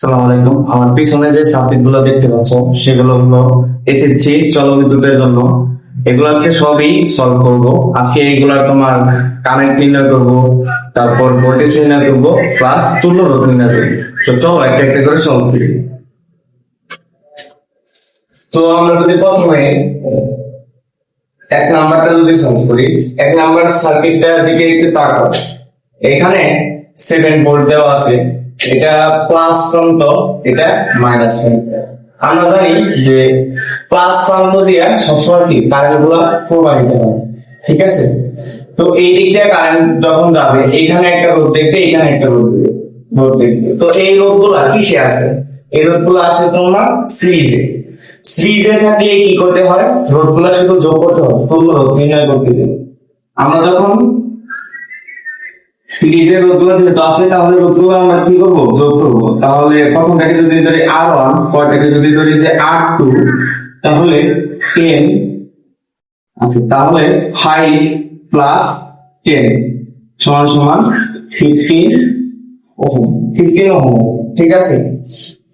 আসসালামু আলাইকুম। আমার পিছনে যে সাবজেক্ট গুলো দেখতে পাচ্ছ সেগুলো হলো এসএসসি জলবিদ্যুতের জন্য। এগুলো আজকে সবই সলভ করব। আজকে এগুলা তোমার কারেন্ট নির্ণয় করব, তারপর ভোল্টেজ নির্ণয় করব, প্লাস তুল্য রোধ নির্ণয় করব। তো চলো একটা একটা করে সলভ করি। তো আমরা যদি প্রথমে এক নাম্বারটা যদি সলভ করি, এক নাম্বার সার্কিটটার দিকে একটু তাকাও। এখানে 7 ভোল্ট দেওয়া আছে, এটা প্লাস প্রান্ত, এটা মাইনাস প্রান্ত। আমরা জানি যে প্লাস প্রান্ত দিয়ে সবসময় কি কারেন্ট গুলো প্রবাহিত হয়, ঠিক আছে? তো এই দিক দিয়ে কারেন্ট যখন যাবে, এখানে একটা রোধ দেখবে, এখানে একটা রোধ দেখবে। তো এই রোধ গুলা কিসে আছে? এই রোধ গুলো আসে তোমার সিরিজে। সিরিজে থাকলে কি করতে হয়? রোধ গুলা শুধু যোগ করতে হয়, তুল্য রোধ নির্ণয় করতে হবে। আমরা যখন সিরিজের রোধগুলো যেহেতু আছে, তাহলে রোধগুলো আমরা কি করবো? যোগ করবো। তাহলে প্রথমটাকে যদি ধরি R1, পরটাকে যদি ধরি যে R2, তাহলে 10, আচ্ছা তাহলে 5 প্লাস 10 সমান সমান 15 ওহম, 15 ওহম, ঠিক আছে?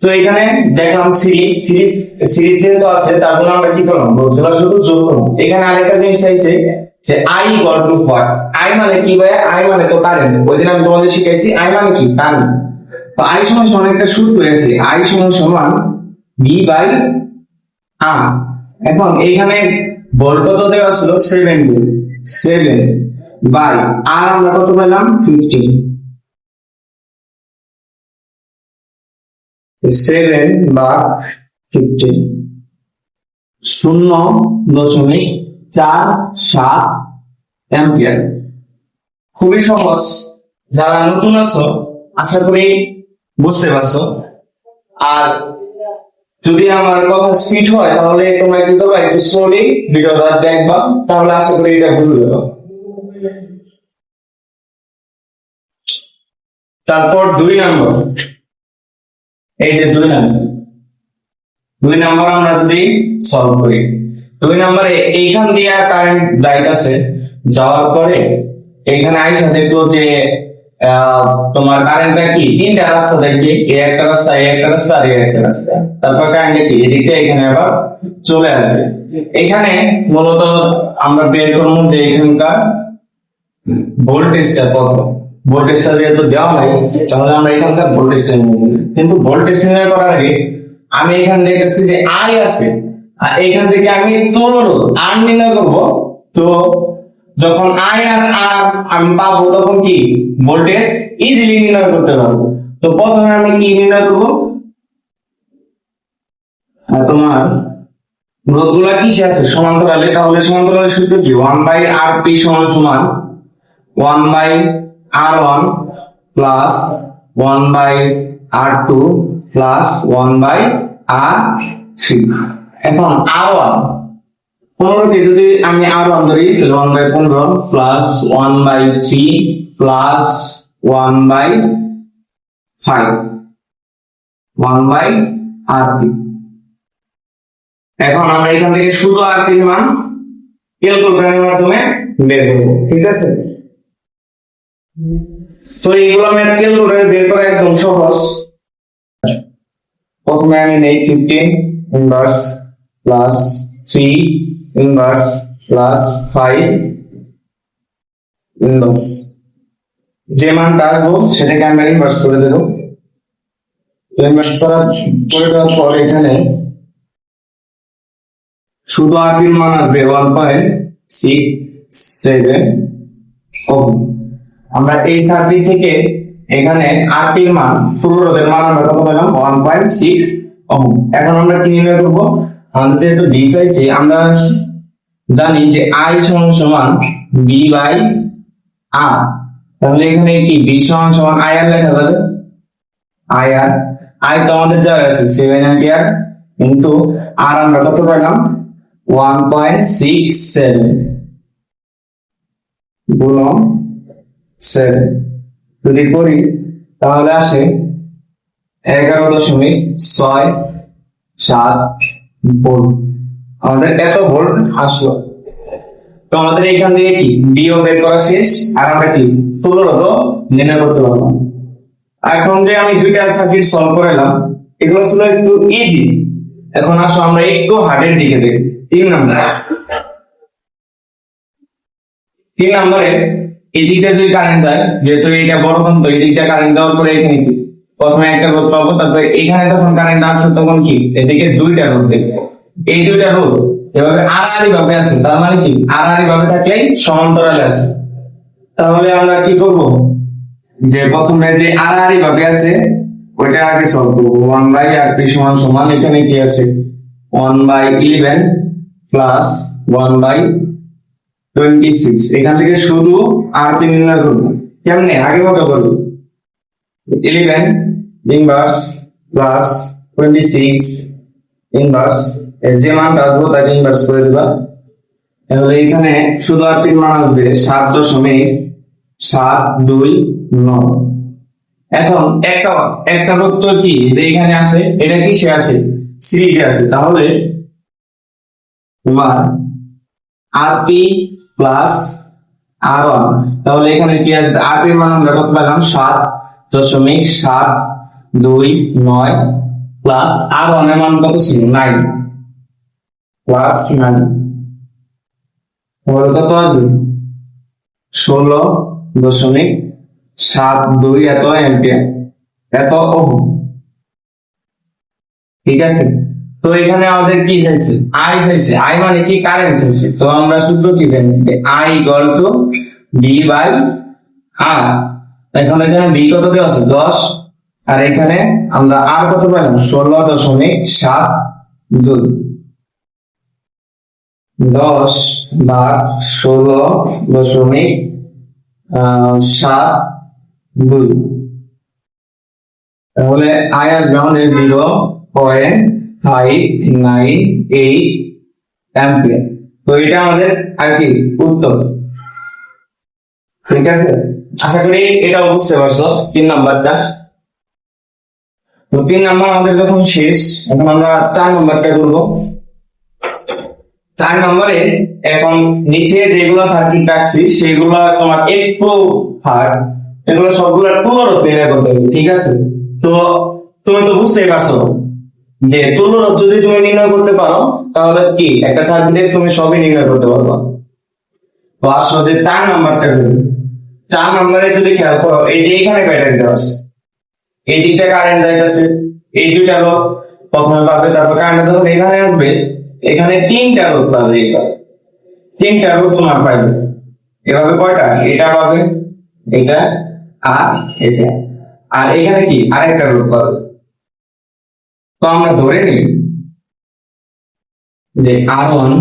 তো এখানে দেখলাম সিরিজ যেহেতু আছে, তার জন্য আমরা কি করলাম? রোধগুলো শুধু যোগ করলাম। এখানে আরেকটা জিনিস চাইছে যে I equal to what? I মানে কি ভাই? I মানে তো কারেন্ট। ওই দিন আমি তোমাদের শিখাইছি I মানে কি? কারেন্ট। তো I সমান সমান একটা সূত্র আছে, I সমান সমান V বাই R। এখন এইখানে ভোল্ট কত দেওয়া ছিল? 7 ভোল্ট। 7 বাই R আমরা কত পেলাম? 15। 7 বা 15 0.47 অ্যাম্পিয়ার। খুবই সহজ। যারা নতুন আছো আশা করি বুঝতে পারছো। আর যদি আমার কথা স্পিড হয় তাহলে তোমরা কি করবে? একটু স্লোলি ভিডিওটা দেখবা, তাহলে আশা করি এটা বুঝতে পারবে। তারপর 2 নম্বর, এই যে 2 নম্বর আমরা যদি সলভ করি, 2 নম্বরে এইখান দিয়ে কারেন্ট যাইতাছে, যাওয়ার পরে এখানে আইসা দেখো যে তোমার কারেন্টটা কি তিনটা রাস্তা দেখবে, এই একটা রাস্তা, এই একটা রাস্তা, আর এই একটা রাস্তা। তারপর কারেন্ট কি এদিকে এখানে আবার চলে আসবে। এখানে মূলত আমরা বের করব যে এখানকার ভোল্টেজটা কত। ভোল্টেজটা যেহেতু দেওয়া নাই, তাহলে আমরা এখানকার ভোল্টেজটা নিব। কিন্তু ভোল্টেজ নির্ণয় করার আগে আমি এখানে দেখতেছি যে I আছে, আর এখান থেকে আমি তুল্য রোধ R নির্ণয় করব। তো যখন I আর R আমি পাবো, তখন কি ভোল্টেজ ইজিলি নির্ণয় করতে পারবো। তো প্রথমে আমি কি নির্ণয় করব? তোমার রোধগুলা কিসে আছে? সমান্তরালে। তাহলে সমান্তরালের সূত্র কি? 1/RP সমান সমান 1/R1 plus 1/R2 plus 1/R3। এখন R1 15কে যদি আমি R1 ধরি, তাহলে 1/15 প্লাস 1/3 প্লাস 1/5 1/R3। এখন আমরা এখান থেকে শুধু R3 এর মান ক্যালকুলেটরের মাধ্যমে বের করব, ঠিক আছে? তো এইগুলো ম্যাথ ক্যালকুলেটরে বের করা একদম সহজ। প্রথমে আমি নেই 15 inverse plus 3 inverse plus 5 inverse. যে মানটা আসবো সেটাকে আমরা ইনভার্স করে দেব। ইনভার্স করে দেওয়ার পর এখানে শুধু আর এর মান আসবে 1.67 ওহম। আমরা এই সার্কিট থেকে এখানে আর এর মান, তুল্য রোধের মান আমরা কত পেলাম? 1.6 ওহম। এখন আমরা কি নির্ণয় করব? আমাদের যেহেতু V চাইছে, আমরা জানি যে I সমান সমান V বাই R। তাহলে এখানে কি V সমান সমান IR লেখা যাবে। IR I তো আমাদের দেওয়া আছে 7 অ্যাম্পিয়ার, কিন্তু R আমরা কত পেলাম? 1.67 গুণন 7 যদি করি তাহলে আসে 11.67 ভোল্ট। আমাদের এত ভোল্ট আসলো। তো আমাদের এখান থেকে কি বিও বের করা শেষ, আর আমরা কি তুল্য রোধ নির্ণয় করতে পারলাম। এখন যে আমি দুইটা সার্কিট সলভ করলাম এগুলো ছিল একটু ইজি। এখন আসো আমরা একটু হার্ডের দিকে দেখি। 3 নম্বরে এই দিকটা যদি কারেন্ট দেয়, যেহেতু এটা বড় কোণ তো এই দিকটা কারেন্ট দেওয়ার পরে এখানে কি প্রথমে একটা রোধ পাবো, তারপরে এখানে যখন কারেন্ট আসছে তখন কি এদিকে দুইটা রোধ দেখবো। এই দুইটা রোধ এভাবে আড়াআড়ি ভাবে আছে, তার মানে কি আড়াআড়ি ভাবে থাকলেই সমান্তরালে আছে। তাহলে আমরা কি করব, যে প্রথমে যে আড়াআড়ি ভাবে আছে ওইটা আগে সলভ করবো। 1/r3 সমান সমান এখানে কি আছে 1/11 প্লাস 1/26। এখান থেকে শুধু r3 নির্ণয় করবো। কেমনে আগে ভাবে করবো, 11 ইনভার্স প্লাস 26 ইনভার্স, যে মানটা আসবো তাকে ইনভার্স করে দিবা। তাহলে এখানে শুধু r3 মান আসবে 7.729। এখন একটা একটা রোধ তো কি এখানে আছে, এটা কি সে আছে সিরিজে আছে। তাহলে তোমার r3 প্লাস r1, তাহলে এখানে কি r3 এর মান আমরা কত পেলাম 7.729 প্লাস r1 এর মান কত ছিল 9 প্লাস 9, তাহলে কত আসবে 16.72 এত অ্যাম্পিয়ার, এত ওহম। ঠিক আছে, তো এখানে আমাদের কি চাইছে আই চাইছে, আই মানে কি কারেন্ট চাইছে। তো আমরা সূত্র কি জানি I equal to B by R. এখন এখানে বি কত দেওয়া আছে 10, আর এখানে আমরা আর কত পেলাম 16.72। 10 ভাগ 16.72, তাহলে আই আর গ্রাউন্ডে 0.598 অ্যাম্পিয়ার। তো এটা আমাদের আর কি উত্তর। ঠিক আছে, আশা করি এটা বুঝতে পারছো 3 নাম্বারটা। তো 3 নাম্বার আমাদের যখন শেষ, এখন আমরা 4 নাম্বারটা করবো। 4 নম্বরে এখন নিচে যেগুলো সার্কিট রাখছি সেগুলো তোমার একটু হার্ড, এগুলো সবগুলো তুল্যরোধ নির্ণয় করতে হবে। ঠিক আছে, তো তুমি তো বুঝতেই পারছো যে তুল্যরোধ যদি তুমি নির্ণয় করতে পারো তাহলে কি একটা সার্কিটের তুমি সবই নির্ণয় করতে পারবা। তো আসলে যে 4 নাম্বারটা করবে, 4 নম্বরে যদি খেয়াল করো এই যে এখানে ব্যাটারিটা আছে, এই দিকটা কারেন্ট যাইতেছে, এই দুইটা রোধ প্রথমে পাবে, তারপর কারেন্ট যখন এখানে আসবে এখানে 3টা রোধ পাবে, 3টা রোধ তোমার পাবে। এভাবে কয়টা, এটা পাবে, এটা আর এটা, আর এখানে কি আরেকটা রোধ পাবে। তো আমরা ধরে নিই যে R1